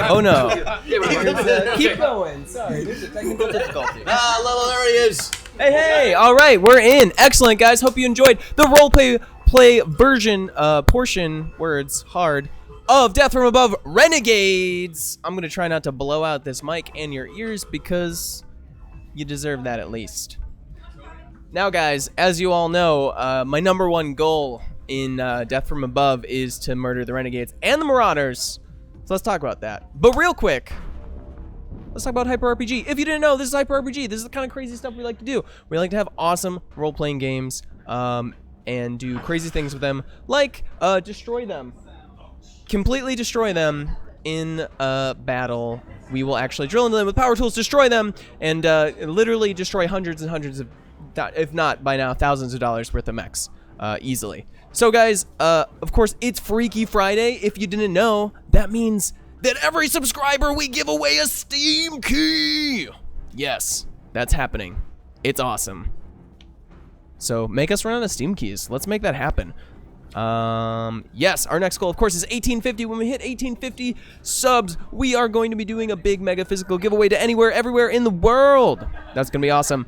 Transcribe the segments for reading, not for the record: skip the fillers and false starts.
Oh no. Keep going. Sorry, there's a technical difficulty. There he is. Hey, all right, we're in. Excellent, guys. Hope you enjoyed the play version, portion, words, hard, of Death from Above Renegades. I'm going to try not to blow out this mic and your ears because you deserve that at least. Now, guys, as you all know, my number one goal in Death from Above is to murder the Renegades and the Marauders. So let's talk about that. But real quick, let's talk about Hyper RPG. If you didn't know, this is Hyper RPG. This is the kind of crazy stuff we like to do. We like to have awesome role-playing games and do crazy things with them, like destroy them. Completely destroy them in a battle. We will actually drill into them with power tools, destroy them, and literally destroy hundreds and hundreds of, if not by now, thousands of dollars worth of mechs easily. So guys, of course, it's Freaky Friday. If you didn't know, that means that every subscriber we give away a Steam key. Yes, that's happening. It's awesome. So make us run out of Steam keys. Let's make that happen. Yes, our next goal, of course, is 1850. When we hit 1850 subs, we are going to be doing a big mega physical giveaway to anywhere, everywhere in the world. That's gonna be awesome.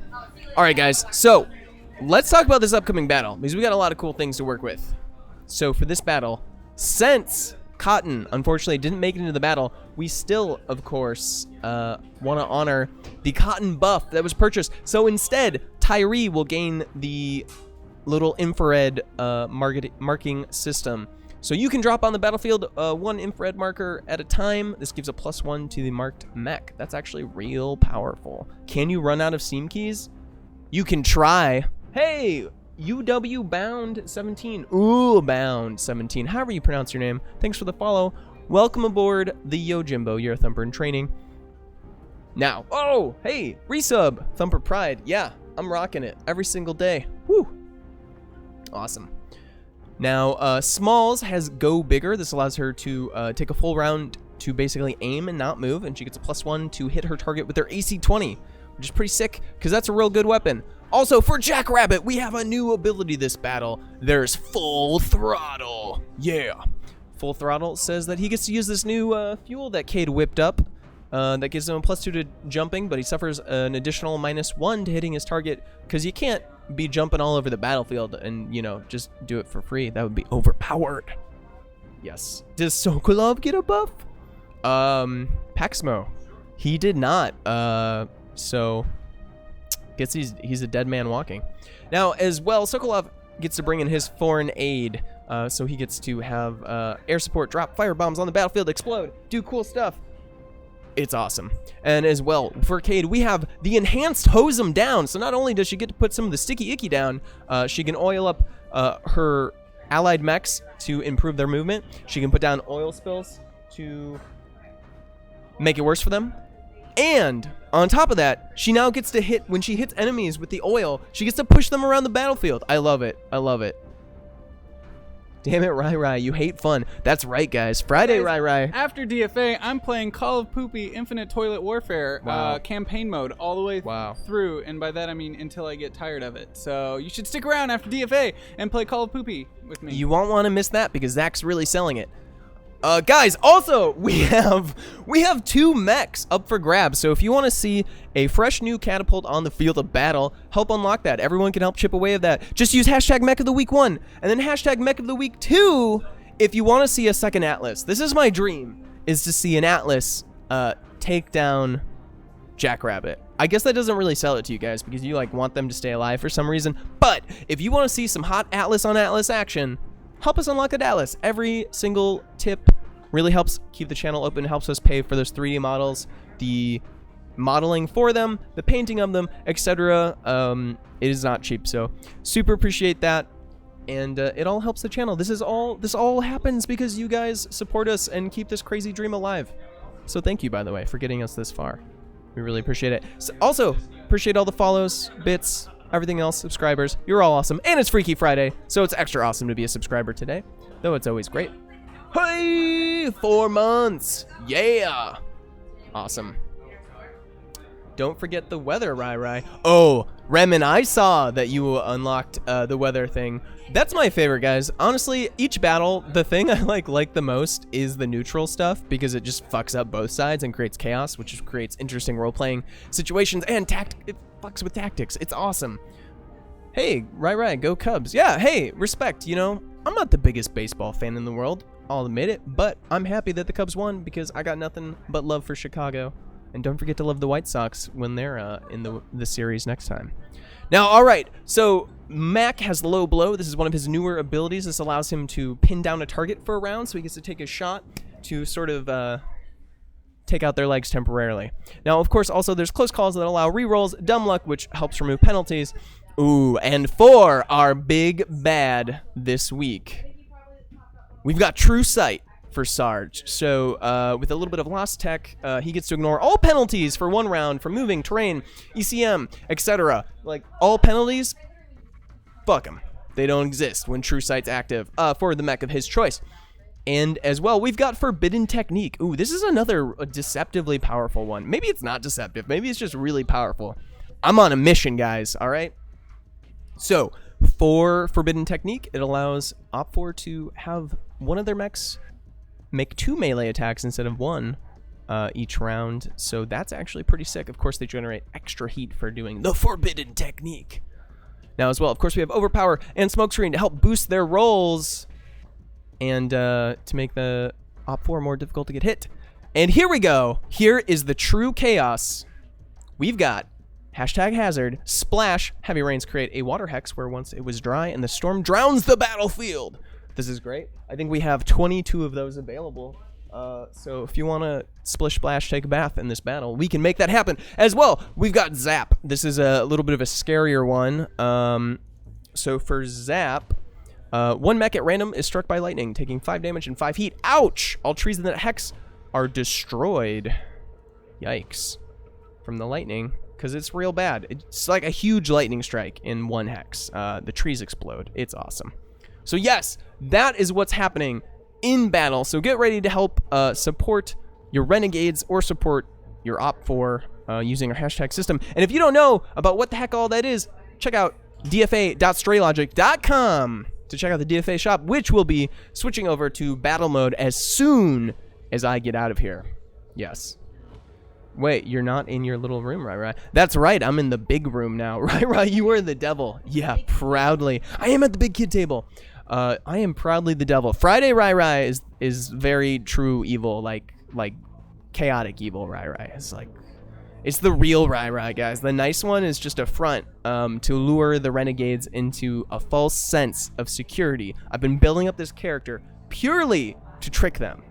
All right, guys. So let's talk about this upcoming battle because we got a lot of cool things to work with. So for this battle, since Cotton unfortunately didn't make it into the battle, we still, of course, want to honor the Cotton buff that was purchased. So instead, Tyree will gain the little infrared marking system. So you can drop on the battlefield one infrared marker at a time. This gives a +1 to the marked mech. That's actually real powerful. Can you run out of Steam keys? You can try. Hey, UW Bound 17. Ooh, Bound 17. However you pronounce your name. Thanks for the follow. Welcome aboard the Yojimbo. You're a Thumper in training. Now, oh, hey, resub. Thumper Pride. Yeah, I'm rocking it every single day. Woo. Awesome. Now, Smalls has Go Bigger. This allows her to take a full round to basically aim and not move, and she gets a +1 to hit her target with their AC 20, which is pretty sick because that's a real good weapon. Also, for Jackrabbit, we have a new ability this battle. There's Full Throttle. Yeah. Full Throttle says that he gets to use this new fuel that Cade whipped up. That gives him a +2 to jumping, but he suffers an additional -1 to hitting his target because you can't be jumping all over the battlefield and, you know, just do it for free. That would be overpowered. Yes. Does Sokolov get a buff? Paxmo. He did not. So guess he's a dead man walking. Now, as well, Sokolov gets to bring in his foreign aid. So he gets to have air support, drop fire bombs on the battlefield, explode, do cool stuff. It's awesome. And as well, for Cade, we have the enhanced hose 'em down. So not only does she get to put some of the sticky icky down, she can oil up her allied mechs to improve their movement. She can put down oil spills to make it worse for them. And on top of that, she now gets to hit, when she hits enemies with the oil, she gets to push them around the battlefield. I love it. I love it. Damn it, Rai, you hate fun. That's right, guys. Friday, Rai. After DFA, I'm playing Call of Poopy Infinite Toilet Warfare campaign mode all the way through, and by that I mean until I get tired of it. So you should stick around after DFA and play Call of Poopy with me. You won't want to miss that because Zach's really selling it. Guys, also, we have 2 mechs up for grabs. So if you want to see a fresh new catapult on the field of battle, help unlock that. Everyone can help chip away at that. Just use hashtag Mech of the Week 1 and then hashtag Mech of the Week 2 if you want to see a second Atlas. This is my dream, is to see an Atlas take down Jackrabbit. I guess that doesn't really sell it to you guys because you like want them to stay alive for some reason. But if you want to see some hot Atlas on Atlas action, help us unlock a Atlas. Every single tip really helps keep the channel open, helps us pay for those 3D models, the modeling for them, the painting of them, etc. It is not cheap, so super appreciate that, and it all helps the channel. This all happens because you guys support us and keep this crazy dream alive. So thank you, by the way, for getting us this far. We really appreciate it. So also appreciate all the follows, bits, everything else, subscribers. You're all awesome, and it's Freaky Friday, so it's extra awesome to be a subscriber today, though it's always great. Hey, 4 months. Yeah. Awesome. don't forget the weather, Rai. Oh, Remen, I saw that you unlocked the weather thing. That's my favorite, guys. Honestly, each battle, the thing I like the most is the neutral stuff, because it just fucks up both sides and creates chaos, which creates interesting role-playing situations, and it fucks with tactics. It's awesome. Hey, Rai, go Cubs. Yeah, hey, respect, you know, I'm not the biggest baseball fan in the world, I'll admit it, but I'm happy that the Cubs won because I got nothing but love for Chicago. And don't forget to love the White Sox when they're in the series next time. Now, all right, so Mac has Low Blow. This is one of his newer abilities. This allows him to pin down a target for a round, so he gets to take a shot to sort of take out their legs temporarily. Now, of course, also there's close calls that allow rerolls, Dumb Luck, which helps remove penalties. Ooh, and for our big bad this week, we've got True Sight for Sarge. So with a little bit of Lost Tech, he gets to ignore all penalties for 1 round for moving, terrain, ECM, etc. Like, all penalties, fuck them. They don't exist when True Sight's active for the mech of his choice. And as well, we've got Forbidden Technique. Ooh, this is another deceptively powerful one. Maybe it's not deceptive. Maybe it's just really powerful. I'm on a mission, guys, all right? So, for Forbidden Technique, it allows Op4 to have one of their mechs make 2 melee attacks instead of 1 each round. So that's actually pretty sick. Of course, they generate extra heat for doing the Forbidden Technique. Now, as well, of course, we have Overpower and Smokescreen to help boost their rolls and to make the Op4 more difficult to get hit. And here we go. Here is the true chaos. We've got #hazard, splash, heavy rains create a water hex where once it was dry and the storm drowns the battlefield. This is great. I think we have 22 of those available. So if you want to splish splash, take a bath in this battle, we can make that happen. As well, we've got Zap. This is a little bit of a scarier one. So for Zap, 1 mech at random is struck by lightning, taking 5 damage and 5 heat. Ouch! All trees in that hex are destroyed. Yikes. From the lightning. Because it's real bad. It's like a huge lightning strike in 1 hex. The trees explode. It's awesome. So yes, that is what's happening in battle. So get ready to help support your Renegades or support your Op4 using our hashtag system. And if you don't know about what the heck all that is, check out dfa.straylogic.com to check out the DFA shop, which will be switching over to battle mode as soon as I get out of here. Yes. Wait, you're not in your little room, Rai? That's right, I'm in the big room now. Rai, you are the devil. Yeah, proudly. I am at the big kid table. I am proudly the devil. Friday Rai is very true evil, like chaotic evil Rai. It's the real Rai, guys. The nice one is just a front to lure the Renegades into a false sense of security. I've been building up this character purely to trick them.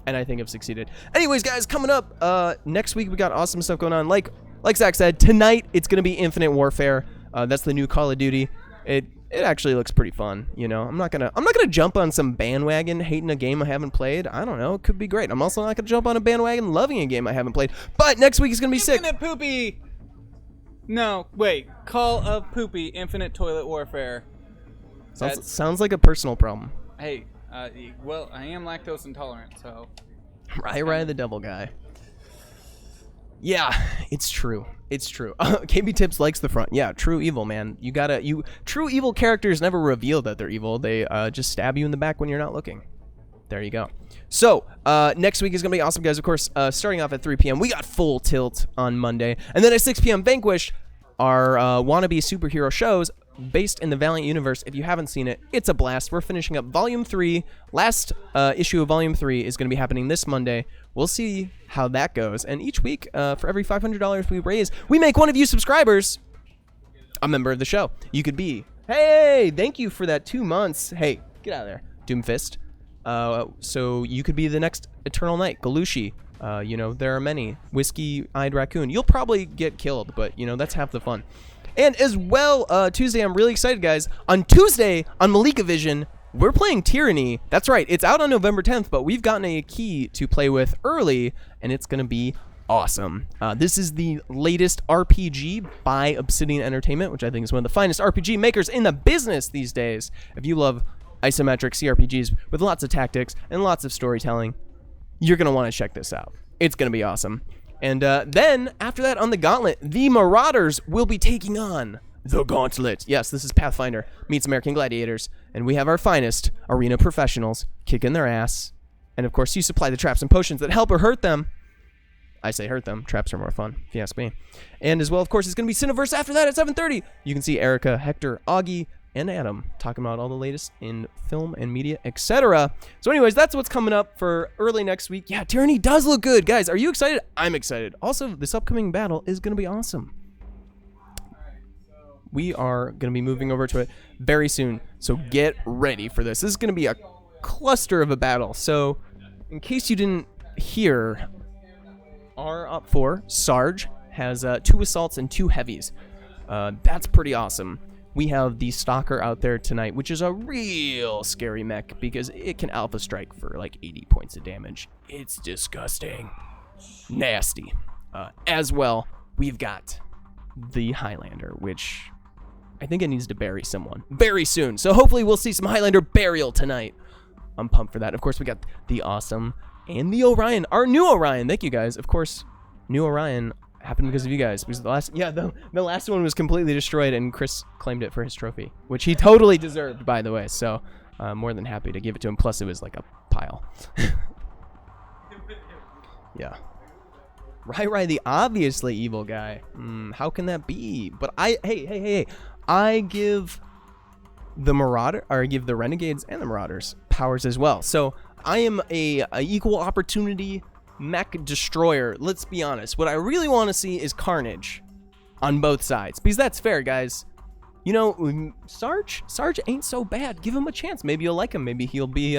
And I think I've succeeded. Anyways, guys, coming up next week, we got awesome stuff going on. Like Zach said, tonight it's gonna be Infinite Warfare. That's the new Call of Duty. It actually looks pretty fun. You know, I'm not gonna jump on some bandwagon hating a game I haven't played. I don't know. It could be great. I'm also not gonna jump on a bandwagon loving a game I haven't played. But next week is gonna be sick. Infinite Poopy. No, wait. Call of Poopy. Infinite Toilet Warfare. Sounds like a personal problem. Hey. Well, I am lactose intolerant, so. Rai the devil guy. Yeah, it's true. It's true. KB Tips likes the front. Yeah, true evil, man. True evil characters never reveal that they're evil. They just stab you in the back when you're not looking. There you go. So, next week is going to be awesome, guys. Of course, starting off at 3 p.m., we got Full Tilt on Monday. And then at 6 p.m., Vanquish, our wannabe superhero shows based in the Valiant universe. If you haven't seen it, it's a blast. We're finishing up Volume 3. Last issue of Volume 3 is going to be happening this Monday. We'll see how that goes. And each week, for every $500 we raise, we make one of you subscribers a member of the show. You could be, hey, thank you for that 2 months. Hey, get out of there, Doomfist. So you could be the next Eternal Knight, Galushi. You know, there are many. Whiskey-Eyed Raccoon. You'll probably get killed, but, you know, that's half the fun. And as well, Tuesday, I'm really excited, guys. On Tuesday, on Malika Vision, we're playing Tyranny. That's right. It's out on November 10th, but we've gotten a key to play with early, and it's going to be awesome. This is the latest RPG by Obsidian Entertainment, which I think is one of the finest RPG makers in the business these days. If you love isometric CRPGs with lots of tactics and lots of storytelling, you're going to want to check this out. It's going to be awesome. And then, after that, on the Gauntlet, the Marauders will be taking on the Gauntlet. Yes, this is Pathfinder meets American Gladiators. And we have our finest arena professionals kicking their ass. And, of course, you supply the traps and potions that help or hurt them. I say hurt them. Traps are more fun, if you ask me. And as well, of course, it's going to be Cineverse after that at 7:30. You can see Erica, Hector, Augie, and Adam talking about all the latest in film and media, etc. So anyways, that's what's coming up for early next week. Yeah, Tyranny does look good. Guys, are you excited? I'm excited. Also, this upcoming battle is going to be awesome. We are going to be moving over to it very soon. So get ready for this. This is going to be a cluster of a battle. So in case you didn't hear, our up 4, Sarge, has 2 assaults and 2 heavies. That's pretty awesome. We have the Stalker out there tonight, which is a real scary mech because it can alpha strike for like 80 points of damage. It's disgusting. Nasty. As well, we've got the Highlander, which I think it needs to bury someone very soon. So hopefully we'll see some Highlander burial tonight. I'm pumped for that. Of course, we got the Awesome and the Orion, our new Orion. Thank you guys. Of course, new Orion happened because of you guys. Because the last one was completely destroyed, and Chris claimed it for his trophy, which he totally deserved, by the way. So, more than happy to give it to him. Plus, it was like a pile. Yeah. Rai, the obviously evil guy. How can that be? But hey. I give the Marauder, or I give the Renegades and the Marauders powers as well. So I am a equal opportunity mech destroyer. Let's be honest. What I really want to see is carnage on both sides, because that's fair, guys. You know, Sarge ain't so bad. Give him a chance. Maybe you'll like him. Maybe he'll be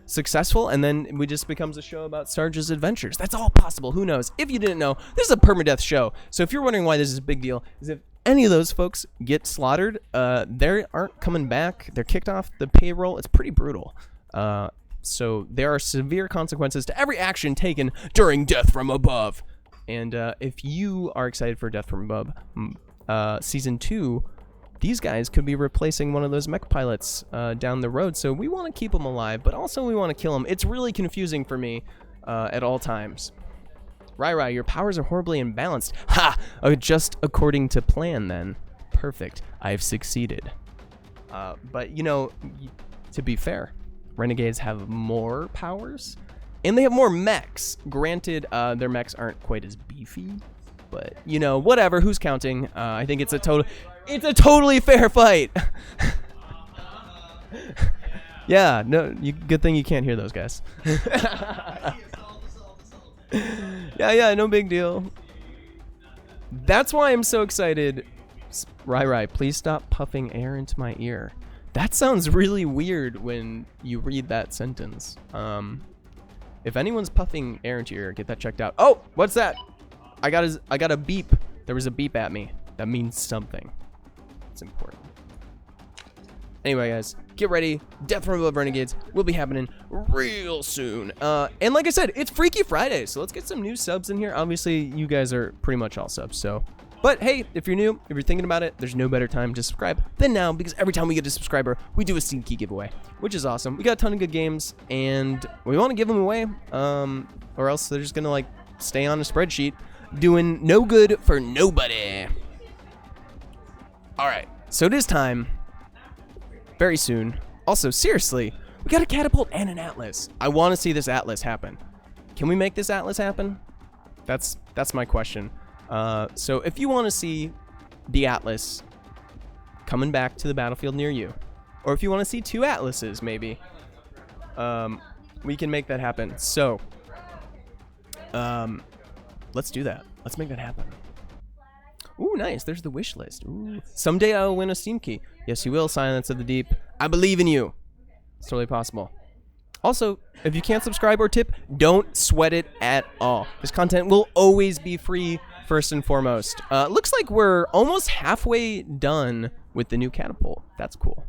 successful, and then it just becomes a show about Sarge's adventures. That's all possible. Who knows? If you didn't know, this is a permadeath show. So if you're wondering why this is a big deal, is if any of those folks get slaughtered, they aren't coming back. They're kicked off the payroll. It's pretty brutal. So there are severe consequences to every action taken during Death from Above. And if you are excited for Death from Above Season 2, these guys could be replacing one of those mech pilots down the road. So we want to keep them alive, but also we want to kill them. It's really confusing for me at all times. Rai, your powers are horribly imbalanced. Ha! Just according to plan, then. Perfect. I've succeeded. But, you know, to be fair, Renegades have more powers, and they have more mechs. Granted, their mechs aren't quite as beefy, but, you know, whatever. Who's counting? I think it's a totally fair fight. Yeah, no, good thing you can't hear those guys. Yeah, no big deal. That's why I'm so excited. Rai, please stop puffing air into my ear. That sounds really weird when you read that sentence. If anyone's puffing air into your ear, get that checked out. Oh, what's that? I got a beep. There was a beep at me. That means something. It's important. Anyway, guys, get ready. Death from Above Renegades will be happening real soon. And like I said, it's Freaky Friday, so let's get some new subs in here. Obviously, you guys are pretty much all subs, so. But hey, if you're new, if you're thinking about it, there's no better time to subscribe than now, because every time we get a subscriber, we do a Steam Key giveaway, which is awesome. We got a ton of good games, and we want to give them away, or else they're just going to, like, stay on a spreadsheet doing no good for nobody. All right, so it is time. Very soon. Also, seriously, we got a catapult and an atlas. I want to see this atlas happen. Can we make this atlas happen? That's my question. So if you want to see the atlas coming back to the battlefield near you, or if you want to see 2 atlases, maybe, we can make that happen. So, let's do that. Let's make that happen. Ooh, nice. There's the wish list. Ooh. Someday I will win a Steam Key. Yes, you will, Silence of the Deep. I believe in you. It's totally possible. Also, if you can't subscribe or tip, don't sweat it at all. This content will always be free, first and foremost. Looks like we're almost halfway done with the new catapult. That's cool.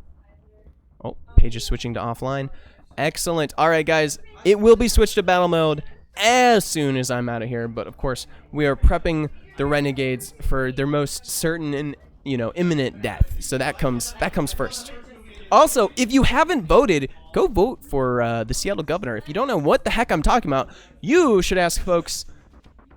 Oh, page is switching to offline. Excellent. All right, guys. It will be switched to battle mode as soon as I'm out of here. But, of course, we are prepping the Renegades for their most certain and, you know, imminent death. So that comes first. Also, if you haven't voted, go vote for the Seattle governor. If you don't know what the heck I'm talking about, you should ask folks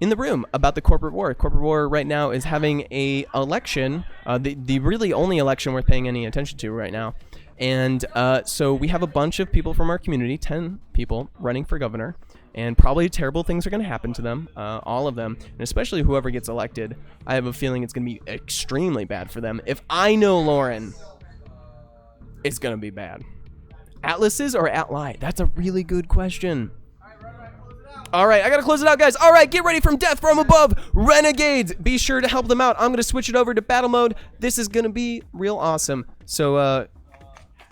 in the room about the corporate war. Corporate war right now is having a election, the really only election worth paying any attention to right now. And so we have a bunch of people from our community, 10 people, running for governor. And probably terrible things are going to happen to them, all of them, and especially whoever gets elected. I have a feeling it's going to be extremely bad for them. If I know Lauren, it's going to be bad. Atlases or Atli? That's a really good question. All right, I got to close it out, guys. All right, get ready from Death from Above. Renegades, be sure to help them out. I'm going to switch it over to battle mode. This is going to be real awesome. So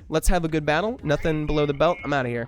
let's have a good battle. Nothing below the belt. I'm out of here.